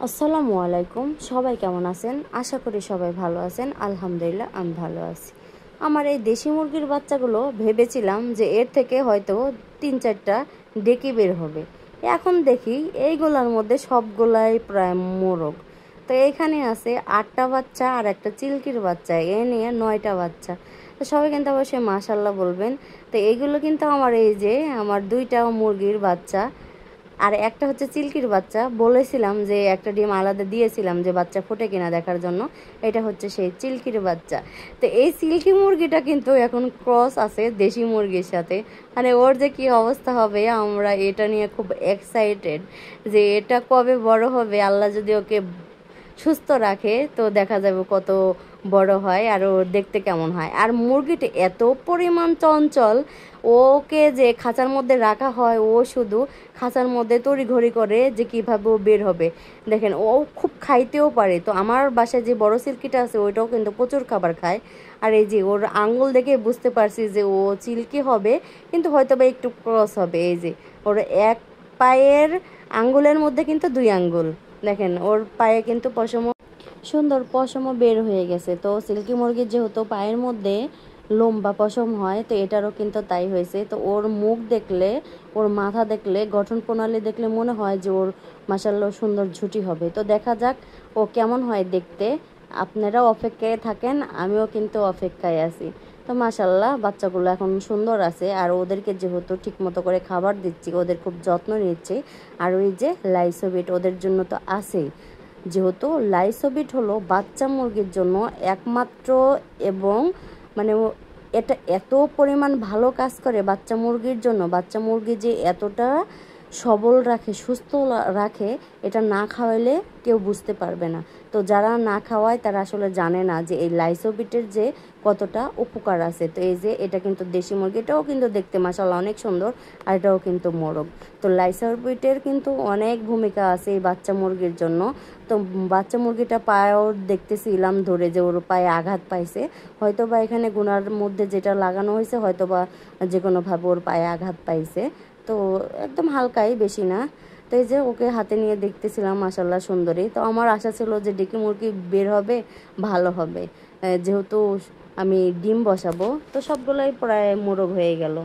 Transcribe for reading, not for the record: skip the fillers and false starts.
আসসালামু আলাইকুম। সবাই কেমন আছেন? আশা করি সবাই ভালো আছেন। আলহামদুলিল্লাহ আমি ভালো আছি। আমার এই দেশি মুরগির বাচ্চাগুলো ভেবেছিলাম যে এর থেকে হয়তো 3-4টা ডেকি বের হবে। এখন দেখি এইগুলোর মধ্যে সবগুলাই প্রায় মোরগ। তো এইখানে আছে 8টা বাচ্চা আর একটা চিলকির বাচ্চা, এ নিয়ে 9টা বাচ্চা। তো সবাই কিন্তু অবশ্যই মাশাল্লাহ বলবেন। তো এইগুলো কিন্তু আমার 2টা মুরগির বাচ্চা আর একটা হচ্ছে চিলকির বাচ্চা। বলেছিলাম যে একটা ডিম আলাদা দিয়েছিলাম যে বাচ্চা ফোটে কিনা দেখার জন্য। এটা হচ্ছে সেই চিলকির বাচ্চা। তো এই সিল্কি মুরগিটা কিন্তু এখন ক্রস আছে দেশি মুরগির সাথে। মানে ওর যে কী অবস্থা হবে, আমরা এটা নিয়ে খুব এক্সাইটেড যে এটা কবে বড় হবে। আল্লাহ যদি ওকে সুস্থ রাখে তো দেখা যাবে কত বড় হয় আর ও দেখতে কেমন হয়। আর মুরগিটা এত পরিমাণ চঞ্চল, ওকে যে খাঁচার মধ্যে রাখা হয় ও শুধু খাঁচার মধ্যে তড়িঘড়ি করে যে কীভাবে ও বের হবে। দেখেন ও খুব খাইতেও পারে। তো আমার বাসায় যে বড় সিল্কিটা আছে ওইটাও কিন্তু প্রচুর খাবার খায়। আর এই যে ওর আঙ্গুল দেখে বুঝতে পারছি যে ও চিল্কি হবে, কিন্তু হয়তো বা একটু ক্রস হবে। এই যে ওর এক পায়ের আঙ্গুলের মধ্যে কিন্তু 2 আঙ্গুল। দেখেন ওর পায়ে কিন্তু সুন্দর পশমও বের হয়ে গেছে। তো সিল্কি মুরগির যেহেতু পায়ের মধ্যে লম্বা পশম হয়, তো এটারও কিন্তু তাই হয়েছে। তো ওর মুখ দেখলে, ওর মাথা দেখলে, গঠন প্রণালী দেখলে মনে হয় যে ওর মাশাআল্লাহ সুন্দর ঝুঁটি হবে। তো দেখা যাক ও কেমন হয় দেখতে। আপনারাও অপেক্ষায় থাকেন, আমিও কিন্তু অপেক্ষায় আছি। তো মাশাআল্লাহ বাচ্চাগুলো এখন সুন্দর আছে। আর ওদেরকে যেহেতু ঠিক মতো করে খাবার দিচ্ছি, ওদের খুব যত্ন নিচ্ছি। আর ওই যে লাইসোবিট ওদের জন্য তো আছেই। যেহেতু লাইসোবিট হলো বাচ্চা মুরগির জন্য একমাত্র, এবং মানে এটা এত পরিমাণ ভালো কাজ করে বাচ্চা মুরগির জন্য। বাচ্চা মুরগি যে এতটা সবল রাখে, সুস্থ রাখে, এটা না খাওয়াইলে কেউ বুঝতে পারবে না। তো যারা না খাওয়ায় তারা আসলে জানে না যে এই লাইসোবিটের যে কতটা উপকার আছে। তো এই যে এটা কিন্তু দেশি মুরগি, এটাও কিন্তু দেখতে মাশাআল্লাহ অনেক সুন্দর। আর এটাও কিন্তু মোরগ। তো লাইসোবিটের কিন্তু অনেক ভূমিকা আছে এই বাচ্চা মুরগির জন্য। তো বাচ্চা মুরগিটা পায়েও দেখতেছিলাম ধরে যে ওর পায়ে আঘাত পাইছে। হয়তো বা এখানে গুনার মধ্যে যেটা লাগানো হয়েছে হয়তো বা যে কোনোভাবে ওর পায়ে আঘাত পাইছে। তো একদম হালকাই, বেশি না। তো এই যে ওকে হাতে নিয়ে দেখতেছিলাম, মাশাআল্লাহ সুন্দরী। তো আমার আশা ছিল যে ডেকি মুরগি বের হবে, ভালো হবে। যেহেতু আমি ডিম বসাবো, তো সবগুলোই প্রায় মোরগ হয়ে গেল।